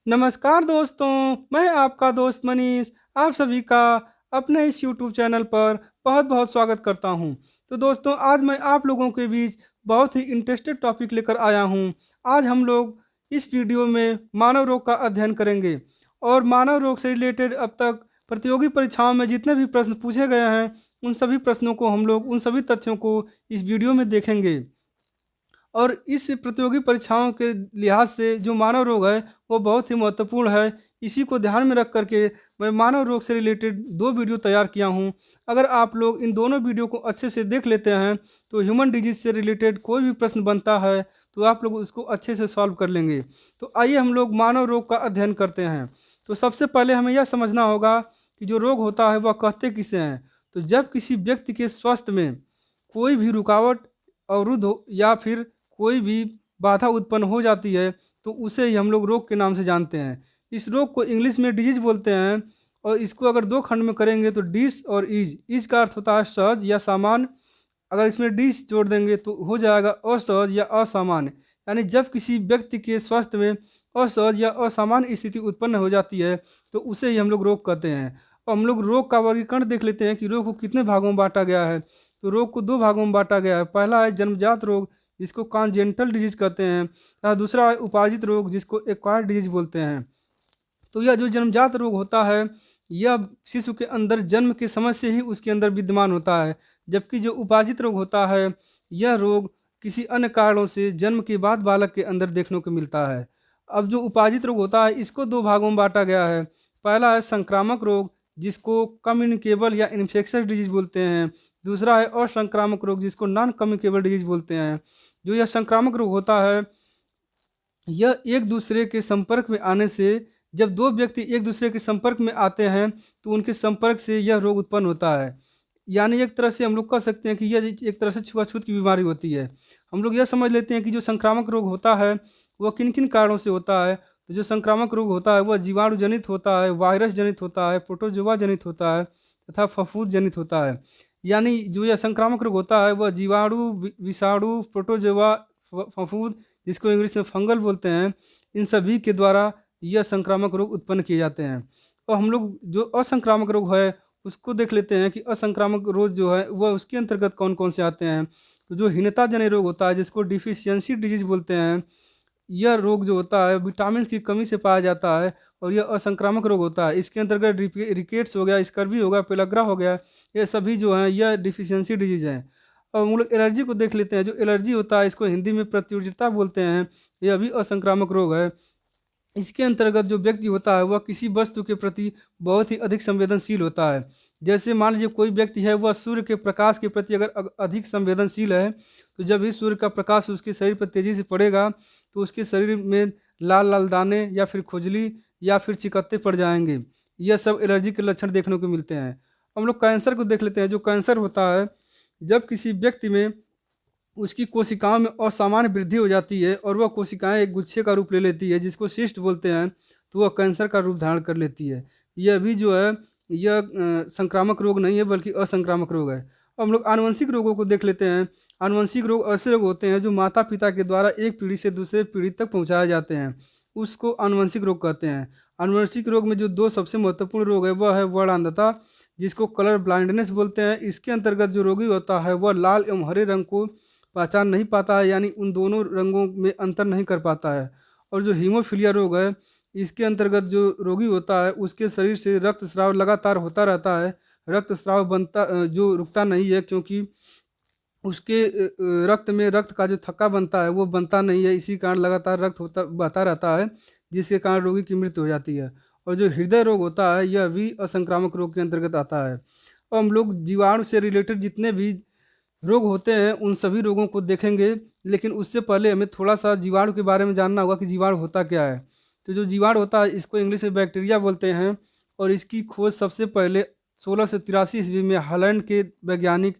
नमस्कार दोस्तों, मैं आपका दोस्त मनीष आप सभी का अपने इस यूट्यूब चैनल पर बहुत बहुत स्वागत करता हूं। तो दोस्तों, आज मैं आप लोगों के बीच बहुत ही इंटरेस्टेड टॉपिक लेकर आया हूं। आज हम लोग इस वीडियो में मानव रोग का अध्ययन करेंगे और मानव रोग से रिलेटेड अब तक प्रतियोगी परीक्षाओं में जितने भी प्रश्न पूछे गए हैं उन सभी प्रश्नों को हम लोग उन सभी तथ्यों को इस वीडियो में देखेंगे। और इस प्रतियोगी परीक्षाओं के लिहाज से जो मानव रोग है वो बहुत ही महत्वपूर्ण है। इसी को ध्यान में रख करके मैं मानव रोग से रिलेटेड दो वीडियो तैयार किया हूँ। अगर आप लोग इन दोनों वीडियो को अच्छे से देख लेते हैं तो ह्यूमन डिजीज से रिलेटेड कोई भी प्रश्न बनता है तो आप लोग उसको अच्छे से सॉल्व कर लेंगे। तो आइए हम लोग मानव रोग का अध्ययन करते हैं। तो सबसे पहले हमें यह समझना होगा कि जो रोग होता है वह कहते किसे हैं। तो जब किसी व्यक्ति के स्वास्थ्य में कोई भी रुकावट, अवरुद्ध हो या फिर कोई भी बाधा उत्पन्न हो जाती है तो उसे ही हम लोग रोग के नाम से जानते हैं। इस रोग को इंग्लिश में डिजीज बोलते हैं। और इसको अगर दो खंड में करेंगे तो डिस और इज का अर्थ होता है सहज या सामान्य। अगर इसमें डिस जोड़ देंगे तो हो जाएगा असहज या असामान्य। यानी जब किसी व्यक्ति के स्वास्थ्य में असहज या असामान्य स्थिति उत्पन्न हो जाती है तो उसे ही हम लोग रोग कहते हैं। और हम लोग रोग का वर्गीकरण देख लेते हैं कि रोग को कितने भागों में बांटा गया है। तो रोग को दो भागों में बांटा गया है। पहला है जन्मजात रोग जिसको कॉन्जेनिटल डिजीज कहते हैं, तथा दूसरा है उपार्जित रोग जिसको एक्वायर्ड डिजीज बोलते हैं। तो यह जो जन्मजात रोग होता है यह शिशु के अंदर जन्म के समय से ही उसके अंदर विद्यमान होता है। जबकि जो उपार्जित रोग होता है यह रोग किसी अन्य कारणों से जन्म के बाद बालक के अंदर देखने को मिलता है। अब जो उपार्जित रोग होता है इसको दो भागों में बांटा गया है। पहला है संक्रामक रोग जिसको कम्युनिकेबल या इन्फेक्शस डिजीज बोलते हैं। दूसरा है असंक्रामक रोग जिसको नॉन कम्युनिकेबल डिजीज बोलते हैं। जो यह संक्रामक रोग होता है यह एक दूसरे के संपर्क में आने से, जब दो व्यक्ति एक दूसरे के संपर्क में आते हैं तो उनके संपर्क से यह रोग उत्पन्न होता है। यानी एक तरह से हम लोग कह सकते हैं कि यह एक तरह से छुआछूत की बीमारी होती है। हम लोग यह समझ लेते हैं कि जो संक्रामक रोग होता है वह किन किन कारणों से होता है। तो जो संक्रामक रोग होता है वह जीवाणु जनित होता है, वायरस जनित होता है, प्रोटोजोआ जनित होता है तथा फफूंद जनित होता है। यानी जो यह संक्रामक रोग होता है वह जीवाणु, विषाणु, प्रोटोजोआ, फफूंद जिसको इंग्लिश में फंगल बोलते हैं, इन सभी के द्वारा यह संक्रामक रोग उत्पन्न किए जाते हैं। और हम लोग जो असंक्रामक रोग है उसको देख लेते हैं कि असंक्रामक रोग जो है वह उसके अंतर्गत कौन कौन से आते हैं। तो जो हीनता जनित रोग होता है जिसको डिफिशियंसी डिजीज बोलते हैं, यह रोग जो होता है विटामिन की कमी से पाया जाता है और यह असंक्रामक रोग होता है। इसके अंतर्गत रिकेट्स हो गया, स्कर्वी हो गया, पेलाग्रा हो गया, ये सभी जो हैं यह डिफिशियंसी डिजीज हैं। और हम लोग एलर्जी को देख लेते हैं। जो एलर्जी होता है इसको हिंदी में प्रत्युर्जता बोलते हैं, यह भी असंक्रामक रोग है। इसके अंतर्गत जो व्यक्ति होता है वह किसी वस्तु के प्रति बहुत ही अधिक संवेदनशील होता है। जैसे मान लीजिए कोई व्यक्ति है वह सूर्य के प्रकाश के प्रति अगर अधिक संवेदनशील है तो जब भी सूर्य का प्रकाश उसके शरीर पर तेज़ी से पड़ेगा तो उसके शरीर में लाल लाल दाने या फिर खुजली या फिर चिकत्ते पड़ जाएंगे। यह सब एलर्जी के लक्षण देखने को मिलते हैं। हम लोग कैंसर को देख लेते हैं। जो कैंसर होता है जब किसी व्यक्ति में उसकी कोशिकाओं में असामान्य वृद्धि हो जाती है और वह कोशिकाएं एक गुच्छे का रूप ले लेती है जिसको सिस्ट बोलते हैं, तो वह कैंसर का रूप धारण कर लेती है। यह भी जो है यह संक्रामक रोग नहीं है बल्कि असंक्रामक रोग है। अब हम लोग आनुवंशिक रोगों को देख लेते हैं। आनुवंशिक रोग ऐसे रोग होते हैं जो माता पिता के द्वारा एक पीढ़ी से दूसरे पीढ़ी तक पहुँचाए जाते हैं, उसको आनुवंशिक रोग कहते हैं। आनुवंशिक रोग में जो दो सबसे महत्वपूर्ण रोग है वह है वर्णांधता जिसको कलर ब्लाइंडनेस बोलते हैं। इसके अंतर्गत जो रोगी होता है वह लाल एवं हरे रंग को पहचान नहीं पाता है, यानी उन दोनों रंगों में अंतर नहीं कर पाता है। और जो हीमोफीलिया रोग है इसके अंतर्गत जो रोगी होता है उसके शरीर से रक्त स्राव लगातार होता रहता है। रक्त स्राव जो रुकता नहीं है क्योंकि उसके रक्त में रक्त का जो थक्का बनता है वो बनता नहीं है, इसी कारण लगातार रक्त होता बहता रहता है जिसके कारण रोगी की मृत्यु हो जाती है। और जो हृदय रोग होता है यह भी असंक्रामक रोग के अंतर्गत आता है। और हम लोग जीवाणु से रिलेटेड जितने भी रोग होते हैं उन सभी रोगों को देखेंगे, लेकिन उससे पहले हमें थोड़ा सा जीवाणु के बारे में जानना होगा कि जीवाणु होता क्या है। तो जो जीवाणु होता है इसको इंग्लिश में बैक्टीरिया बोलते हैं और इसकी खोज सबसे पहले 1683 ईस्वी में हॉलैंड के वैज्ञानिक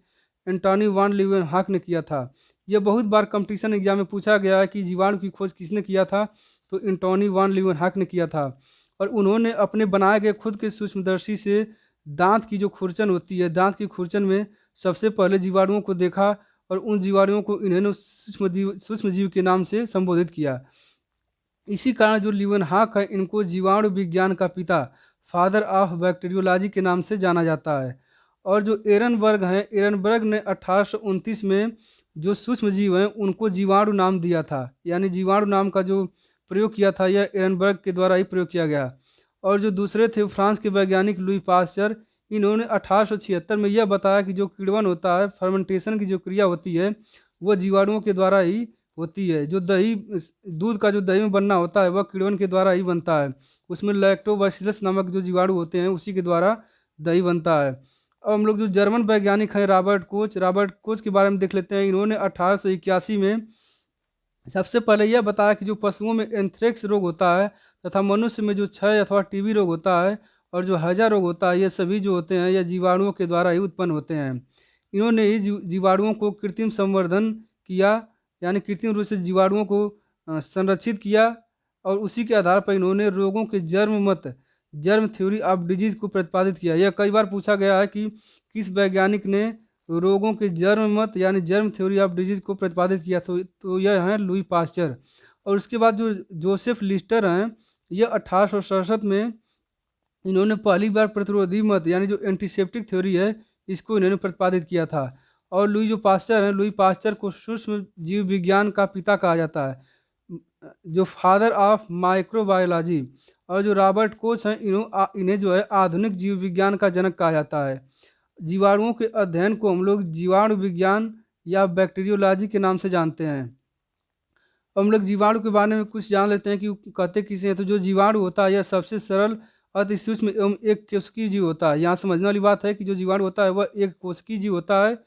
एंटोनी वान लीeuwenhoek ने किया था। यह बहुत बार कंपटीशन एग्जाम में पूछा गया है कि जीवाणु की खोज किसने किया था, तो एंटोनी वान लीeuwenhoek ने किया था। और उन्होंने अपने बनाए गए खुद के सूक्ष्मदर्शी से दांत की जो खुरचन होती है, दांत की खुरचन में सबसे पहले जीवाणुओं को देखा और उन जीवाणुओं को इन्होंने सूक्ष्म जीव के नाम से संबोधित किया। इसी कारण जो लीवेनहॉक है इनको जीवाणु विज्ञान का पिता, फादर ऑफ बैक्टीरियोलॉजी के नाम से जाना जाता है। और जो एरनबर्ग हैं, एरनबर्ग ने 1829 में जो सूक्ष्म जीव हैं उनको जीवाणु नाम दिया था, यानी जीवाणु नाम का जो प्रयोग किया था यह एरनबर्ग के द्वारा ही प्रयोग किया गया। और जो दूसरे थे फ्रांस के वैज्ञानिक लुई पास्चर, इन्होंने 1876 में यह बताया कि जो किण्वन होता है, फर्मेंटेशन की जो क्रिया होती है वह जीवाणुओं के द्वारा ही होती है। जो दही, दूध का जो दही में बनना होता है वह किण्वन के द्वारा ही बनता है। उसमें लैक्टोबैसिलस नामक जो जीवाणु होते हैं उसी के द्वारा दही बनता है। अब हम लोग जो जर्मन वैज्ञानिक हैं रॉबर्ट कोच के बारे में देख लेते हैं। इन्होंने 1881 में सबसे पहले यह बताया कि जो पशुओं में एंथ्रेक्स रोग होता है तथा मनुष्य में जो क्षय अथवा टीबी रोग होता है और जो हैजा रोग होता है, ये सभी जो होते हैं यह जीवाणुओं के द्वारा ही उत्पन्न होते हैं। इन्होंने ही जीवाणुओं को कृत्रिम संवर्धन किया, यानी कृत्रिम रूप से जीवाणुओं को संरक्षित किया। और उसी के आधार पर इन्होंने रोगों के जर्म थ्योरी ऑफ डिजीज को प्रतिपादित किया। यह कई बार पूछा गया है कि किस वैज्ञानिक ने रोगों के जर्म मत यानी जर्म थ्योरी ऑफ डिजीज को प्रतिपादित किया, तो यह है लुई पास्चर। और उसके बाद जो जोसेफ लिस्टर हैं, यह 1867 में इन्होंने पहली बार प्रतिरोधी मत यानी जो एंटीसेप्टिक थ्योरी है इसको इन्होंने प्रतिपादित किया था। और लुई पास्चर हैं, लुई पास्चर को सूक्ष्म जीव विज्ञान का पिता कहा जाता है, जो फादर ऑफ माइक्रोबायोलॉजी। और जो रॉबर्ट कोच हैं, इन्हें जो है आधुनिक जीव विज्ञान का जनक कहा जाता है। जीवाणुओं के अध्ययन को हम लोग जीवाणु विज्ञान या बैक्टीरियोलॉजी के नाम से जानते हैं। अब हम लोग जीवाणु के बारे में कुछ जान लेते हैं कि कहते किसे हैं। तो जो जीवाणु होता है यह सबसे सरल, अति सूक्ष्म एवं एक कोशिकीय जीव होता है। यहाँ समझने वाली बात है कि जो जीवाणु होता है वह एक कोशिकीय जीव होता है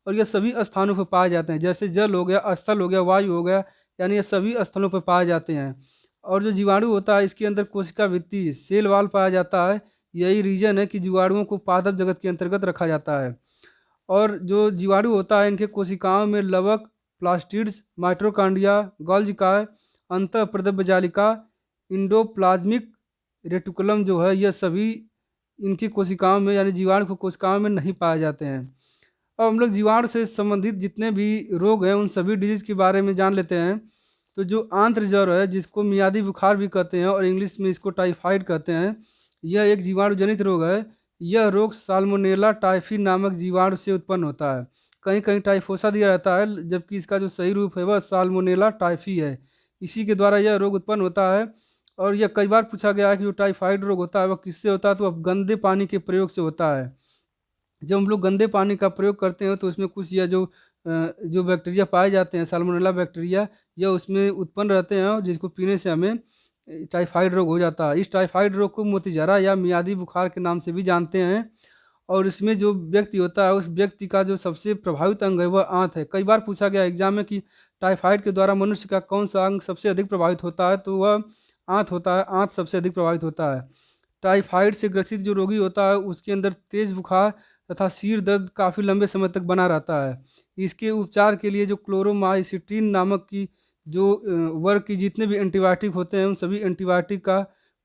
और यह सभी स्थानों पर पाए जाते हैं, जैसे जल हो गया, स्थल हो गया, वायु हो गया, यानी ये सभी स्थलों पर पाए जाते हैं। और जो जीवाणु होता है इसके अंदर कोशिका भित्ति सेल वाल पाया जाता है। यही रीजन है कि जीवाणुओं को पादप जगत के अंतर्गत रखा जाता है। और जो जीवाणु होता है इनके कोशिकाओं में लवक, प्लास्टिड्स, माइट्रोकांडिया, गोल्जिकाय, अंतःप्रदब्य जालिका, इंडोप्लाज्मिक रेटिकुलम जो है यह सभी इनकी कोशिकाओं में यानी जीवाणु को कोशिकाओं में नहीं पाए जाते हैं। अब हम लोग जीवाणु से संबंधित जितने भी रोग हैं उन सभी डिजीज के बारे में जान लेते हैं। तो जो आंत्र ज्वर है, जिसको मियादी बुखार भी कहते हैं और इंग्लिश में इसको टाइफाइड कहते हैं, यह एक जीवाणु जनित रोग है। यह रोग साल्मोनेला टाइफी नामक जीवाणु से उत्पन्न होता है। कहीं कहीं टाइफोसा दिया रहता है, जबकि इसका जो सही रूप है वह साल्मोनेला टाइफी है। इसी के द्वारा यह रोग उत्पन्न होता है। और यह कई बार पूछा गया है कि जो टाइफाइड रोग होता है वह किससे होता है, तो वह गंदे पानी के प्रयोग से होता है। जब हम लोग गंदे पानी का प्रयोग करते हैं तो उसमें कुछ यह जो बैक्टीरिया पाए जाते हैं, साल्मोनेला बैक्टीरिया, यह उसमें उत्पन्न रहते हैं और जिसको पीने से हमें टाइफाइड रोग हो जाता है। इस टाइफाइड रोग को मोतीजरा या मियादी बुखार के नाम से भी जानते हैं। और इसमें जो व्यक्ति होता है उस व्यक्ति का जो सबसे प्रभावित अंग है वह आंत है। कई बार पूछा गया एग्जाम में कि टाइफाइड के द्वारा मनुष्य का कौन सा अंग सबसे अधिक प्रभावित होता है, तो वह आंत होता है। आंत सबसे अधिक प्रभावित होता है। टाइफाइड से ग्रसित जो रोगी होता है उसके अंदर तेज बुखार तथा सिर दर्द काफ़ी लंबे समय तक बना रहता है। इसके उपचार के लिए जो क्लोरोमाइसिट्रीन नामक की जो वर्ग की जितने भी एंटीबायोटिक होते हैं उन सभी एंटीबायोटिक का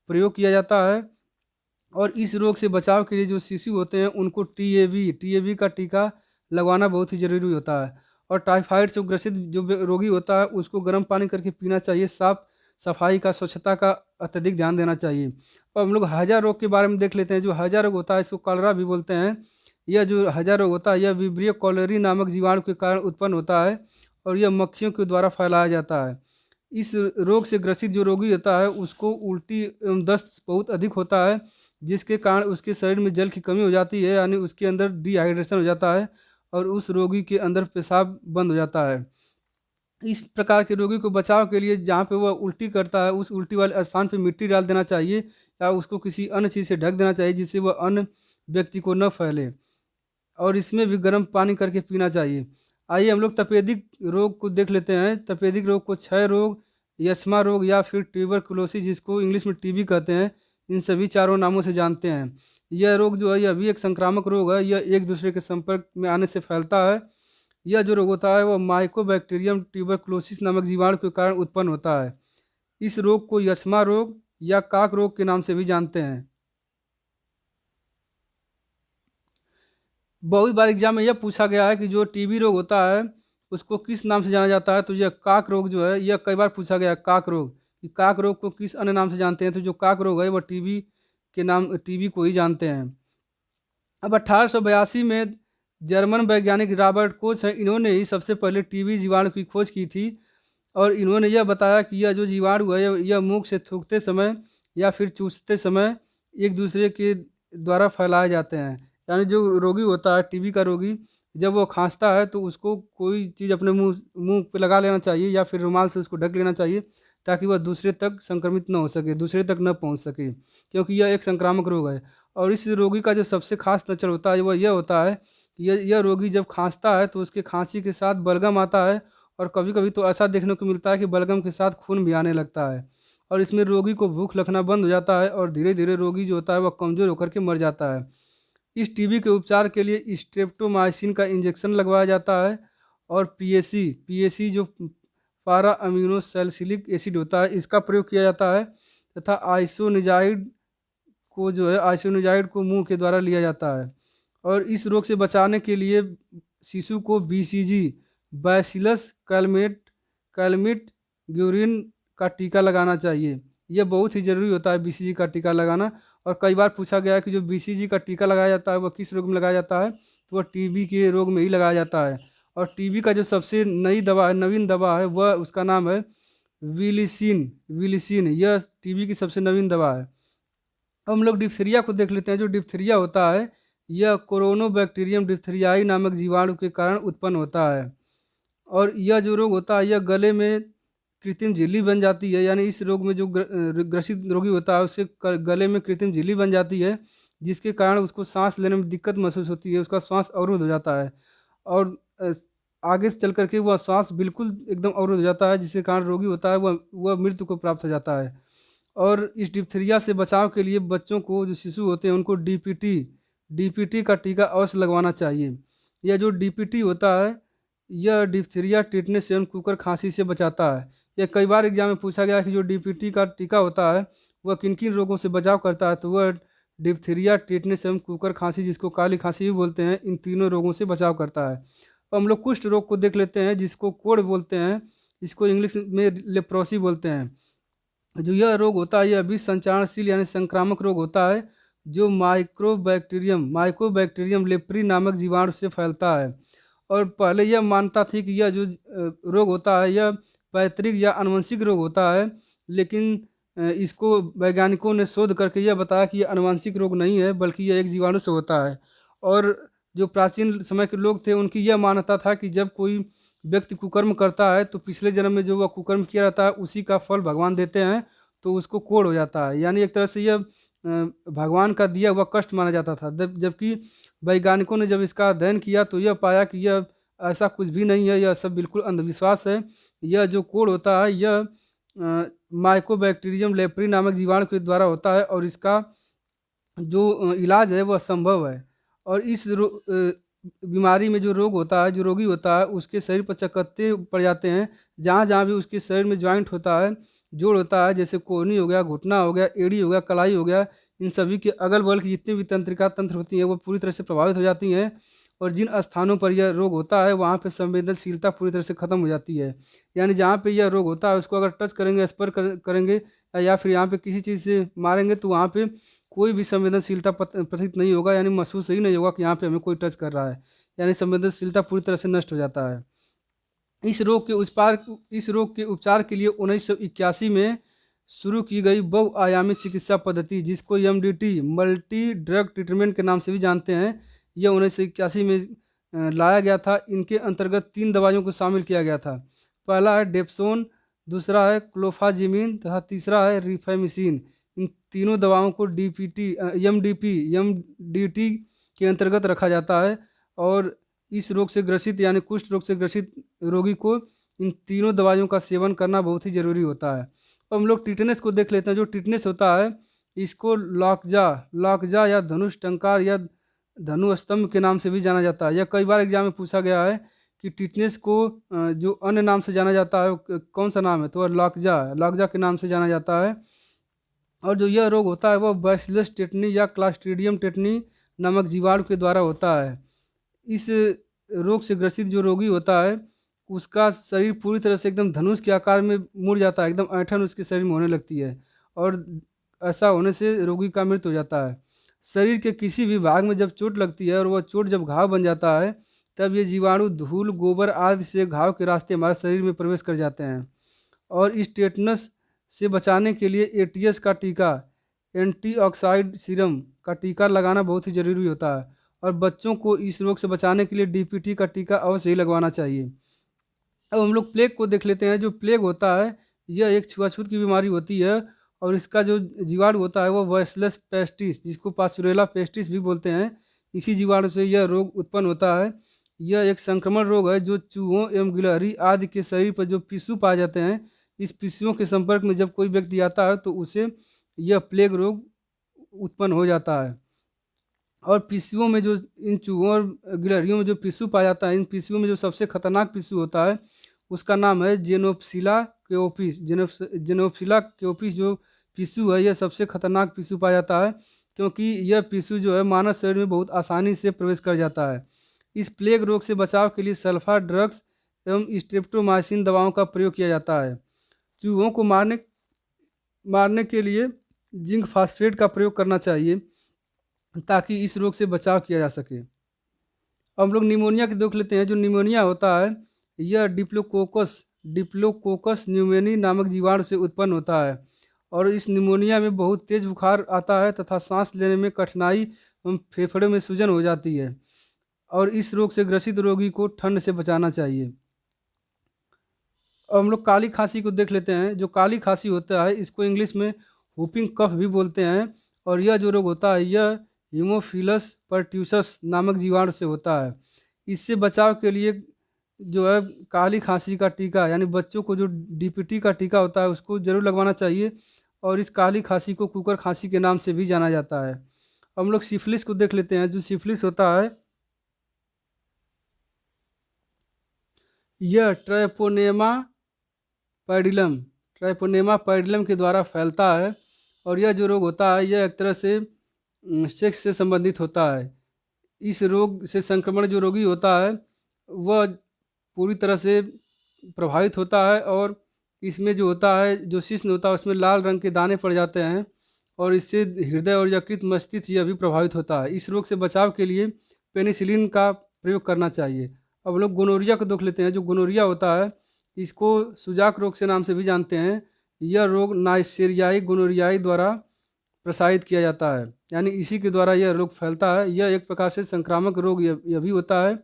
प्रयोग किया जाता है। और इस रोग से बचाव के लिए जो शिशु होते हैं उनको टीएवी का टीका लगवाना बहुत ही ज़रूरी होता है। और टाइफाइड से ग्रसित जो रोगी होता है उसको गर्म पानी करके पीना चाहिए। साफ सफाई का, स्वच्छता का अत्यधिक ध्यान देना चाहिए। और हम लोग हैजा रोग के बारे में देख लेते हैं। जो हैजा रोग होता है इसको कॉलरा भी बोलते हैं। यह जो हैजा रोग होता है यह विब्रियो कॉलेरी नामक जीवाणु के कारण उत्पन्न होता है और यह मक्खियों के द्वारा फैलाया जाता है। इस रोग से ग्रसित जो रोगी होता है उसको उल्टी एवं दस्त बहुत अधिक होता है, जिसके कारण उसके शरीर में जल की कमी हो जाती है, यानी उसके अंदर डिहाइड्रेशन हो जाता है और उस रोगी के अंदर पेशाब बंद हो जाता है। इस प्रकार के रोगी को बचाव के लिए जहाँ पे वह उल्टी करता है उस उल्टी वाले स्थान पे मिट्टी डाल देना चाहिए या उसको किसी अन्य चीज़ से ढक देना चाहिए जिससे वह अन्य व्यक्ति को न फैले। और इसमें भी गर्म पानी करके पीना चाहिए। आइए हम लोग तपेदिक रोग को देख लेते हैं। तपेदिक रोग को क्षय रोग, यक्ष्मा रोग या फिर ट्यूबरकुलोसिस, जिसको इंग्लिश में टीबी कहते हैं, इन सभी चारों नामों से जानते हैं। यह रोग जो है यह भी एक संक्रामक रोग है। यह एक दूसरे के संपर्क में आने से फैलता है। यह जो रोग होता है वह माइकोबैक्टीरियम ट्यूबरकुलोसिस नामक जीवाणु के कारण उत्पन्न होता है। इस रोग को यक्ष्मा रोग या काक रोग के नाम से भी जानते हैं। बहुत बार एग्जाम में यह पूछा गया है कि जो टीबी रोग होता है उसको किस नाम से जाना जाता है, तो यह काक रोग जो है यह कई बार पूछा गया है, काक रोग कि काक रोग को किस अन्य नाम से जानते हैं, तो जो काक रोग है वह टीबी के नाम, टीबी को ही जानते हैं। अब 1882 में जर्मन वैज्ञानिक रॉबर्ट कोच हैं, इन्होंने ही सबसे पहले टीबी जीवाणु की खोज की थी। और इन्होंने यह बताया कि यह जो जीवाणु है यह मुंह से थूकते समय या फिर चूसते समय एक दूसरे के द्वारा फैलाए जाते हैं। यानी जो रोगी होता है, टीबी का रोगी, जब वो खांसता है तो उसको कोई चीज़ अपने मुंह मुंह पे लगा लेना चाहिए या फिर रुमाल से उसको ढक लेना चाहिए, ताकि वह दूसरे तक संक्रमित न हो सके, दूसरे तक न पहुंच सके, क्योंकि यह एक संक्रामक रोग है। और इस रोगी का जो सबसे खास लक्षण होता है वह यह होता है कि यह रोगी जब खांसता है तो उसके खांसी के साथ बलगम आता है, और कभी कभी तो ऐसा देखने को मिलता है कि बलगम के साथ खून भी आने लगता है। और इसमें रोगी को भूख लगना बंद हो जाता है और धीरे धीरे रोगी जो होता है वह कमज़ोर होकर के मर जाता है। इस टीबी के उपचार के लिए स्ट्रेप्टोमाइसिन का इंजेक्शन लगवाया जाता है। और पीएसी जो पारा अमीनो सैलिसिलिक एसिड होता है, इसका प्रयोग किया जाता है। तथा आइसोनिजाइड को मुंह के द्वारा लिया जाता है। और इस रोग से बचाने के लिए शिशु को बीसीजी, बैसिलस कैलमिट ग्यूरिन का टीका लगाना चाहिए। यह बहुत ही ज़रूरी होता है बीसीजी का टीका लगाना। और कई बार पूछा गया है कि जो बीसीजी का टीका लगाया जाता है वह किस रोग में लगाया जाता है, तो वह टीबी के रोग में ही लगाया जाता है। और टीबी का जो सबसे नवीन दवा है वह उसका नाम है विलिसिन। यह टीबी की सबसे नवीन दवा है। अब हम लोग डिप्थीरिया को देख लेते हैं। जो डिप्थीरिया होता है यह कोरोनोबैक्टीरियम डिप्थीरियाई नामक जीवाणु के कारण उत्पन्न होता है। और यह जो रोग होता है यह गले में कृत्रिम झिल्ली बन जाती है। यानी इस रोग में जो ग्रसित रोगी होता है उससे गले में कृत्रिम झिल्ली बन जाती है, जिसके कारण उसको सांस लेने में दिक्कत महसूस होती है, उसका श्वास अवरुद्ध हो जाता है। और आगे से चल करके वह श्वास बिल्कुल एकदम अवरुद्ध हो जाता है, जिसके कारण रोगी होता है वह मृत्यु को प्राप्त हो जाता है। और इस डिप्थीरिया से बचाव के लिए बच्चों को, जो शिशु होते हैं, उनको डीपीटी का टीका अवश्य लगवाना चाहिए। यह जो डीपीटी होता है यह डिप्थीरिया, टिटनेस एवं कुकर खांसी से बचाता है। यह कई बार एग्जाम में पूछा गया कि जो डीपीटी का टीका होता है वह किन किन रोगों से बचाव करता है, तो वह डिप्थीरिया, टिटनेस एवं कुकर खांसी, जिसको काली खांसी भी बोलते हैं, इन तीनों रोगों से बचाव करता है। तो हम लोग कुष्ठ रोग को देख लेते हैं, जिसको कोढ़ बोलते हैं, इसको इंग्लिश में लेप्रोसी बोलते हैं। जो यह रोग होता है यह विष संचारणशील यानी संक्रामक रोग होता है, जो माइकोबैक्टीरियम लेप्री नामक जीवाणु से फैलता है। और पहले यह मानता थी कि यह जो रोग होता है यह पैतृक या आनुवंशिक रोग होता है, लेकिन इसको वैज्ञानिकों ने शोध करके यह बताया कि यह आनुवंशिक रोग नहीं है, बल्कि यह एक जीवाणु से होता है। और जो प्राचीन समय के लोग थे उनकी यह मान्यता था कि जब कोई व्यक्ति कुकर्म करता है तो पिछले जन्म में जो वह कुकर्म किया रहता है उसी का फल भगवान देते हैं, तो उसको कोढ़ हो जाता है। यानी एक तरह से यह भगवान का दिया हुआ कष्ट माना जाता था। जबकि वैज्ञानिकों ने जब इसका अध्ययन किया तो यह पाया कि यह ऐसा कुछ भी नहीं है, यह सब बिल्कुल अंधविश्वास है। यह जो कोढ़ होता है यह माइकोबैक्टीरियम लेप्री नामक जीवाणु के द्वारा होता है, और इसका जो इलाज है वह संभव है। और इस बीमारी में जो रोग होता है, जो रोगी होता है, उसके शरीर पर चकत्ते पड़ जाते हैं। जहाँ जहाँ भी उसके शरीर में ज्वाइंट होता है, जोड़ होता है, जैसे कोहनी हो गया, घुटना हो गया, एड़ी हो गया, कलाई हो गया, इन सभी के अगल बगल की जितनी भी तंत्रिका तंत्र होती हैं वो पूरी तरह से प्रभावित हो जाती हैं। और जिन स्थानों पर यह रोग होता है वहाँ पे संवेदनशीलता पूरी तरह से ख़त्म हो जाती है। यानी जहाँ पे यह रोग होता है उसको अगर टच करेंगे, स्पर्श करेंगे, या फिर यहाँ पे किसी चीज़ से मारेंगे तो वहाँ पे कोई भी संवेदनशीलता प्रतीत नहीं होगा, यानी महसूस ही नहीं होगा कि यहाँ पे हमें कोई टच कर रहा है। यानी संवेदनशीलता पूरी तरह से नष्ट हो जाता है। इस रोग के उपचार के लिए 1981 में शुरू की गई बहुआयामी चिकित्सा पद्धति, जिसको एमडीटी, मल्टी ड्रग ट्रीटमेंट के नाम से भी जानते हैं, यह 1981 में लाया गया था। इनके अंतर्गत 3 दवाइयों को शामिल किया गया था। पहला है डेप्सोन, दूसरा है क्लोफाजिमिन तथा तीसरा है रिफैमिसिन। इन तीनों दवाओं को एमडीटी के अंतर्गत रखा जाता है। और इस रोग से ग्रसित यानी कुष्ठ रोग से ग्रसित रोगी को इन तीनों दवाइयों का सेवन करना बहुत ही ज़रूरी होता है। अब हम लोग टिटनेस को देख लेते हैं। जो टिटनेस होता है इसको लॉकजा या धनुष टंकार या धनु स्तंभ के नाम से भी जाना जाता है। यह कई बार एग्जाम में पूछा गया है कि टिटनेस को जो अन्य नाम से जाना जाता है कौन सा नाम है, तो वह लॉकजा के नाम से जाना जाता है। और जो यह रोग होता है वह बैसिलस टेटनी या क्लास्ट्रीडियम टेटनी नामक जीवाणु के द्वारा होता है। इस रोग से ग्रसित जो रोगी होता है उसका शरीर पूरी तरह से एकदम धनुष के आकार में मुड़ जाता है, एकदम ऐंठन उसके शरीर में होने लगती है और ऐसा होने से रोगी का मृत्यु हो जाता है। शरीर के किसी भी भाग में जब चोट लगती है और वह चोट जब घाव बन जाता है, तब ये जीवाणु धूल, गोबर आदि से घाव के रास्ते हमारे शरीर में प्रवेश कर जाते हैं। और इस टेटनस से बचाने के लिए एटीएस का टीका, एंटीऑक्साइड सीरम का टीका लगाना बहुत ही ज़रूरी होता है। और बच्चों को इस रोग से बचाने के लिए डीपीटी का टीका अवश्य ही लगवाना चाहिए। अब हम लोग प्लेग को देख लेते हैं। जो प्लेग होता है यह एक छुआछूत की बीमारी होती है और इसका जो जीवाणु होता है वो बैसिलस पेस्टिस, जिसको पास्चुरेला पेस्टिस भी बोलते हैं, इसी जीवाणु से यह रोग उत्पन्न होता है। यह एक संक्रमण रोग है जो चूहों एवं गिलहरी आदि के शरीर पर जो पिस्सू पाए जाते हैं, इस पिस्सुओं के संपर्क में जब कोई व्यक्ति आता है तो उसे यह प्लेग रोग उत्पन्न हो जाता है। और पिस्सुओं में जो इन चूहों और गिलहरियों में जो पिस्सू पाया जाता है, इन पिस्सुओं में जो सबसे खतरनाक पिस्सू होता है उसका नाम है जेनोप्सिला केओपिस। जेनोप्सिला केओपिस जो पिस्सू है यह सबसे खतरनाक पिस्सू पाया जाता है, क्योंकि यह पिस्सू जो है मानव शरीर में बहुत आसानी से प्रवेश कर जाता है। इस प्लेग रोग से बचाव के लिए सल्फा ड्रग्स एवं स्ट्रेप्टोमाइसिन दवाओं का प्रयोग किया जाता है। चूहों को मारने के लिए जिंक फास्फेट का प्रयोग करना चाहिए ताकि इस रोग से बचाव किया जा सके। अब हम लोग निमोनिया की देख लेते हैं। जो निमोनिया होता है यह डिप्लोकोकस न्यूमोनी नामक जीवाणु से उत्पन्न होता है और इस निमोनिया में बहुत तेज बुखार आता है तथा सांस लेने में कठिनाई एवं फेफड़े में सूजन हो जाती है और इस रोग से ग्रसित रोगी को ठंड से बचाना चाहिए। अब हम लोग काली खांसी को देख लेते हैं। जो काली खांसी होता है इसको इंग्लिश में हुपिंग कफ भी बोलते हैं और यह जो रोग होता है यह हीमोफिलस परट्यूसस नामक जीवाणु से होता है। इससे बचाव के लिए जो है काली खांसी का टीका, यानी बच्चों को जो डीपीटी का टीका होता है उसको जरूर लगवाना चाहिए और इस काली खांसी को कुकर खांसी के नाम से भी जाना जाता है। हम लोग सिफिलिस को देख लेते हैं। जो सिफिलिस होता है यह ट्रैपोनेमा पैडिलम के द्वारा फैलता है और यह जो रोग होता है यह एक तरह से सेक्स से संबंधित होता है। इस रोग से संक्रमण जो रोगी होता है वह पूरी तरह से प्रभावित होता है और इसमें जो होता है जो शिश्न होता है उसमें लाल रंग के दाने पड़ जाते हैं और इससे हृदय और यकृत मस्तिष्क यह भी प्रभावित होता है। इस रोग से बचाव के लिए पेनिसिलिन का प्रयोग करना चाहिए। अब लोग गोनोरिया को देख लेते हैं। जो गोनोरिया होता है इसको सुजाक रोग से नाम से भी जानते हैं। यह रोग नाइसेरियाई गोनोरियाई द्वारा प्रसारित किया जाता है, यानी इसी के द्वारा यह रोग फैलता है। यह एक प्रकार से संक्रामक रोग यह भी होता है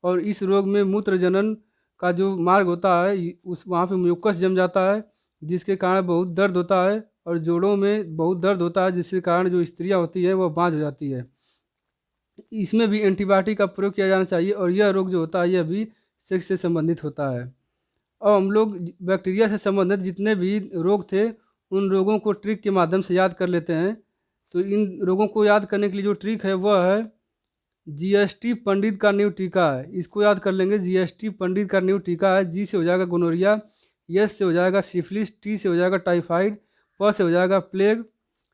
और इस रोग में मूत्र जनन का जो मार्ग होता है उस वहाँ पे म्यूकस जम जाता है जिसके कारण बहुत दर्द होता है और जोड़ों में बहुत दर्द होता है जिसके कारण जो स्त्रियाँ होती है वह बांझ हो जाती है। इसमें भी एंटीबायोटिक का प्रयोग किया जाना चाहिए और यह रोग जो होता है यह भी सेक्स से संबंधित होता है। अब हम लोग बैक्टीरिया से संबंधित जितने भी रोग थे उन रोगों को ट्रिक के माध्यम से याद कर लेते हैं। तो इन रोगों को याद करने के लिए जो ट्रिक है वह है जीएसटी पंडित का न्यू टीका है। इसको याद कर लेंगे। जीएसटी पंडित का न्यू टीका है। जी से हो जाएगा गोनोरिया, एस से हो जाएगा सिफिलिस, टी से हो जाएगा टाइफाइड, प से हो जाएगा प्लेग,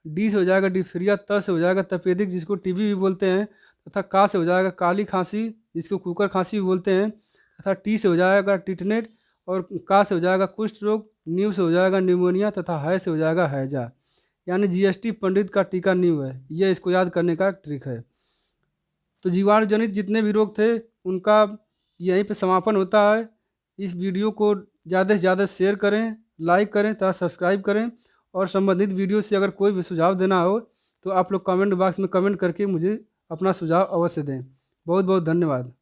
डी से हो जाएगा डिप्थीरिया, त से हो जाएगा तपेदिक जिसको टीबी भी बोलते हैं, तथा का से हो जाएगा काली खांसी जिसको कुकर खांसी भी बोलते हैं, तथा टी से हो जाएगा टिटनेट और का से हो जाएगा कुष्ठ रोग, न्यू से हो जाएगा न्यूमोनिया तथा है से हो जाएगा हैजा। यानी जीएसटी पंडित का टीका न्यू है। यह इसको याद करने का ट्रिक है। तो जीवाणु जनित जितने भी रोग थे उनका यहीं पे समापन होता है। इस वीडियो को ज़्यादा से ज़्यादा शेयर करें, लाइक करें तथा सब्सक्राइब करें और संबंधित वीडियो से अगर कोई भी सुझाव देना हो तो आप लोग कमेंट बॉक्स में कमेंट करके मुझे अपना सुझाव अवश्य दें। बहुत बहुत धन्यवाद।